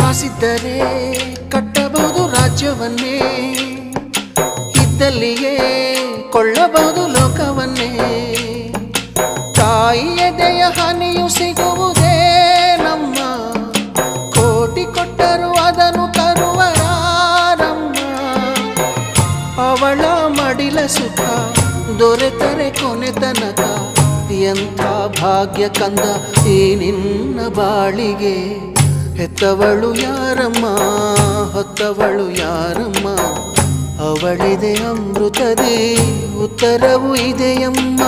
ಕಾಸಿದ್ದರೆ ಕಟ್ಟಬಹುದು ರಾಜ್ಯವನ್ನೇ, ಇದ್ದಲ್ಲಿಯೇ ಕೊಳ್ಳಬಹುದು ಲೋಕವನ್ನೇ. ತಾಯಿಯ ದಯ ಹನಿಯು ಸಿಗುವುದೇ ನಮ್ಮ, ಕೋಟಿ ಕೊಟ್ಟರು ಅದನ್ನು ತರುವರಾರಮ್ಮ. ಅವಳ ಮಡಿಲ ಸುಖ ದೊರೆತರೆ ಕೊನೆ ತನಕ, ಎಂಥ ಭಾಗ್ಯ ಕಂದ ಈ ನಿನ್ನ ಬಾಳಿಗೆ. ಹೆತ್ತವಳು ಯಾರಮ್ಮ, ಹೊತ್ತವಳು ಯಾರಮ್ಮ, ಅವಳಿದೆ ಅಮೃತದೇ ಉತ್ತರವೂ ಇದೆಯಮ್ಮ.